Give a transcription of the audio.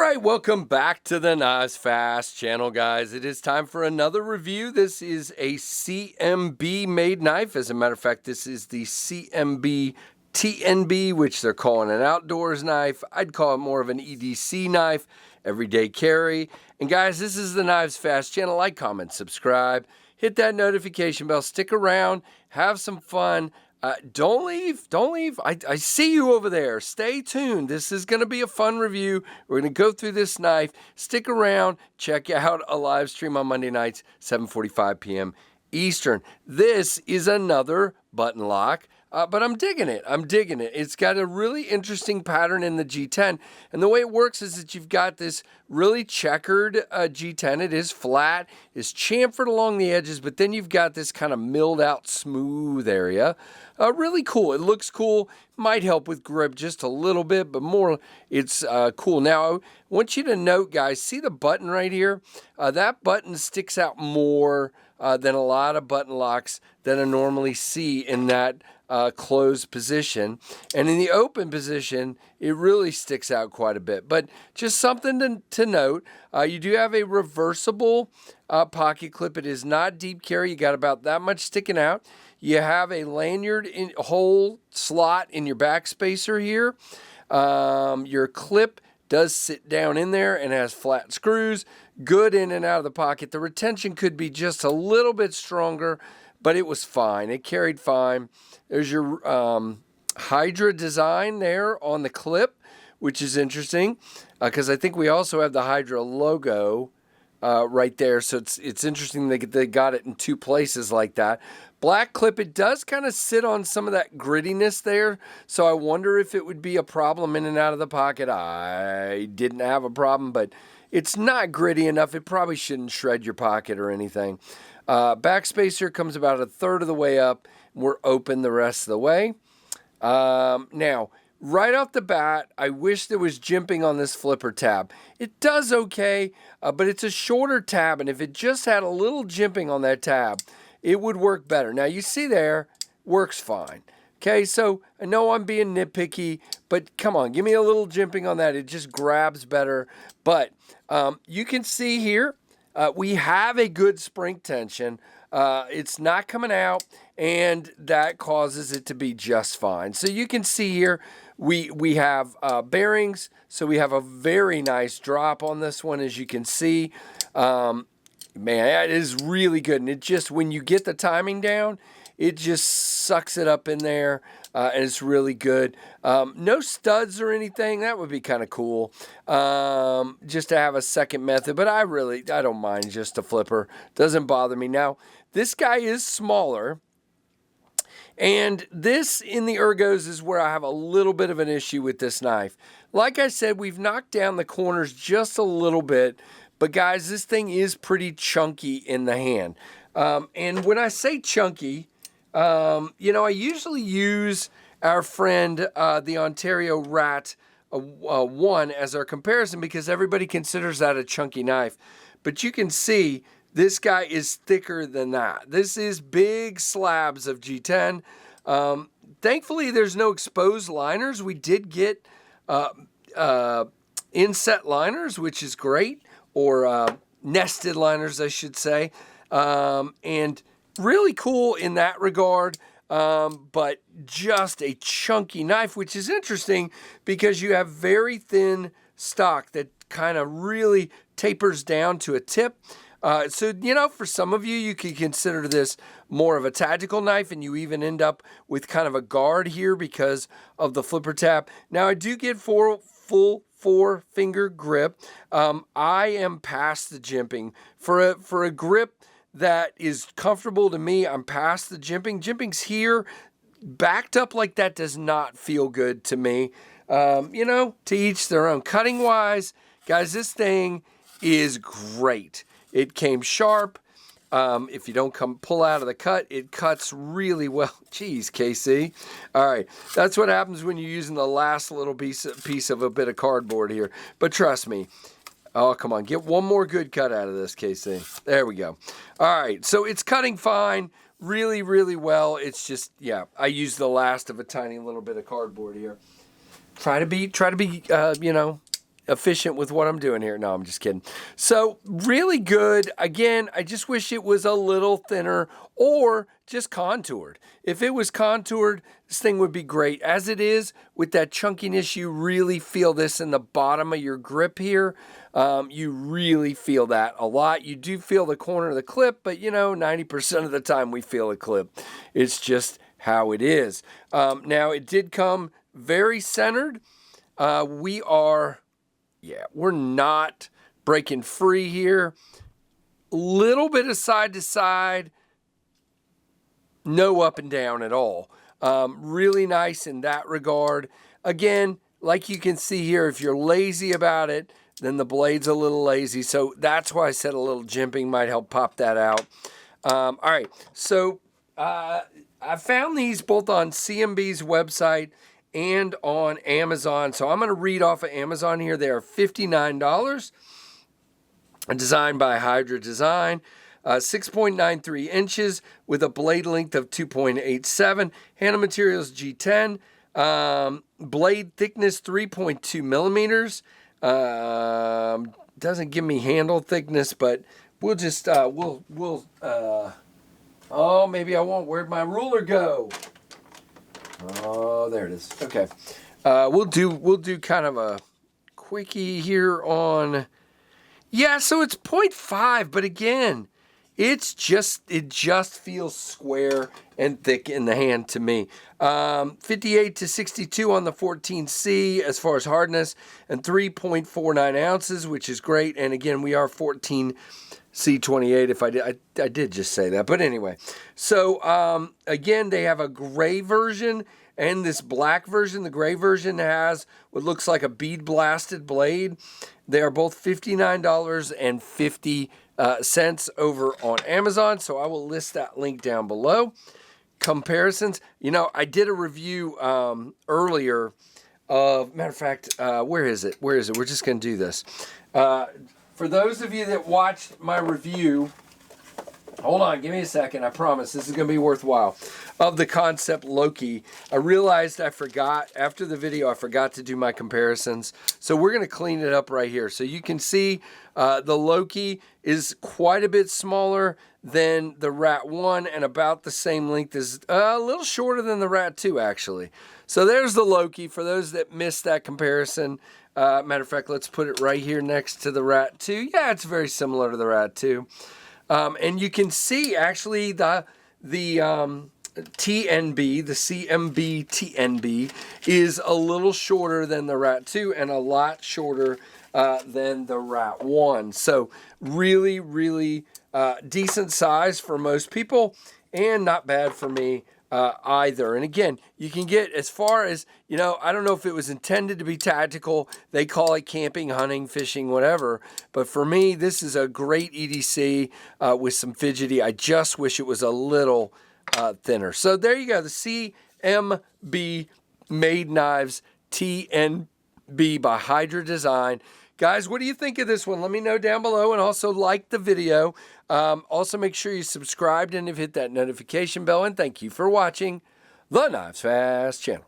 Alright, welcome back to the Knives Fast channel, guys. It is time for another review. This is a CMB made knife. As a matter of fact, this is the CMB TNB, which they're calling an outdoors knife. I'd call it more of an EDC knife, everyday carry. And guys, this is the Knives Fast channel. Like, comment, subscribe, hit that notification bell, stick around, have some fun. Don't leave. I see you over there. Stay tuned. This is going to be a fun review. We're going to go through this knife. Stick around. Check out a live stream on Monday nights, 7:45 p.m. Eastern. This is another button lock, but I'm digging it. It's got a really interesting pattern in the G10, and the way it works is that you've got this really checkered G10. It is flat, is chamfered along the edges, but then you've got this kind of milled out smooth area. Really cool. It looks cool. Might help with grip just a little bit, but more it's cool. Now, I want you to note, guys, see the button right here? That button sticks out more than a lot of button locks that I normally see in that closed position. And in the open position, it really sticks out quite a bit. But just something to note, you do have a reversible pocket clip. It is not deep carry. You got about that much sticking out. You have a lanyard hole slot in your back spacer here. Your clip does sit down in there and has flat screws. Good in and out of the pocket. The retention could be just a little bit stronger, but it was fine. It carried fine. There's your Hydra Design there on the clip, which is interesting because I think we also have the Hydra logo right there. So it's interesting they got it in two places like that. Black clip, it does kind of sit on some of that grittiness there. So I wonder if it would be a problem in and out of the pocket. I didn't have a problem, but it's not gritty enough. It probably shouldn't shred your pocket or anything. Back spacer comes about a third of the way up. We're open the rest of the way. Now, right off the bat, I wish there was jimping on this flipper tab. It does okay, but it's a shorter tab, and if it just had a little jimping on that tab, it would work better. Now, you see there, works fine. Okay, so I know I'm being nitpicky, but come on, give me a little jimping on that. It just grabs better. But you can see here, we have a good spring tension. It's not coming out, and that causes it to be just fine. So you can see here, we have bearings, so we have a very nice drop on this one, as you can see. Man, it is really good, and it just, when you get the timing down, it just sucks it up in there, and it's really good. No studs or anything. That would be kind of cool, just to have a second method, but I don't mind just a flipper. Doesn't bother me. Now, this guy is smaller, and this in the ergos is where I have a little bit of an issue with this knife. Like I said, we've knocked down the corners just a little bit, but guys, this thing is pretty chunky in the hand. And when I say chunky, you know, I usually use our friend, the Ontario Rat 1 as our comparison because everybody considers that a chunky knife. But you can see this guy is thicker than that. This is big slabs of G10. Thankfully, there's no exposed liners. We did get inset liners, which is great, or nested liners, I should say. And really cool in that regard, but just a chunky knife, which is interesting because you have very thin stock that kind of really tapers down to a tip. So, you know, for some of you, you could consider this more of a tactical knife, and you even end up with kind of a guard here because of the flipper tab. Now, I do get full 4-finger grip. I am past the jimping. For a grip that is comfortable to me, I'm past the jimping. Jimping's here. Backed up like that does not feel good to me. You know, to each their own. Cutting-wise, guys, this thing is great. It came sharp. If you don't pull out of the cut, it cuts really well. Jeez, KC. All right, that's what happens when you're using the last little piece of a bit of cardboard here. But trust me. Oh, come on. Get one more good cut out of this, KC. There we go. All right, so it's cutting fine. Really, really well. It's just, yeah, I used the last of a tiny little bit of cardboard here. Try to be, you know, efficient with what I'm doing here. No, I'm just kidding. So really good. Again, I just wish it was a little thinner or just contoured. If it was contoured, this thing would be great. As it is, with that chunkiness, you really feel this in the bottom of your grip here. You really feel that a lot. You do feel the corner of the clip, but 90% of the time we feel a clip. It's just how it is. Now, it did come very centered. We're not breaking free here. Little bit of side to side, no up and down at all. Really nice in that regard. Again, like you can see here, if you're lazy about it, then the blade's a little lazy. So that's why I said a little jimping might help pop that out. All right, so I found these both on CMB's website and on Amazon. So I'm going to read off of Amazon here. They are $59. Designed by Hydra Design. 6.93 inches with a blade length of 2.87. Handle materials G10. Blade thickness 3.2 millimeters. Doesn't give me handle thickness, but we'll just oh, maybe I won't. Where'd my ruler go? Oh, there it is. Okay. We'll do kind of a quickie here on. Yeah, so it's 0.5, but again, it just feels square and thick in the hand to me. 58 to 62 on the 14C as far as hardness, and 3.49 ounces, which is great. And again, we are 14C28. If I did just say that, but anyway. So again, they have a gray version and this black version. The gray version has what looks like a bead blasted blade. They are both $59.50 over on Amazon. So I will list that link down below. Comparisons. I did a review earlier of, matter of fact, where is it? We're just going to do this. For those of you that watched my review, hold on, give me a second. I promise this is going to be worthwhile. Of the Concept Loki. I realized I forgot, after the video, I forgot to do my comparisons. So we're going to clean it up right here. So you can see the Loki is quite a bit smaller than the Rat 1 and about the same length as, a little shorter than the Rat 2 actually. So there's the Loki for those that missed that comparison. Matter of fact, let's put it right here next to the Rat 2. Yeah, it's very similar to the Rat 2. And you can see actually the TNB, the CMB TNB, is a little shorter than the Rat 2 and a lot shorter than the Rat 1. So really, really decent size for most people and not bad for me either. And again, you can get as far as, I don't know if it was intended to be tactical. They call it camping, hunting, fishing, whatever. But for me, this is a great EDC with some Fidgety. I just wish it was a little thinner. So there you go, the CMB Made Knives TNB by Hydra Design. Guys, what do you think of this one? Let me know down below, and also like the video. Also make sure you subscribed and have hit that notification bell, and thank you for watching the Knives Fast channel.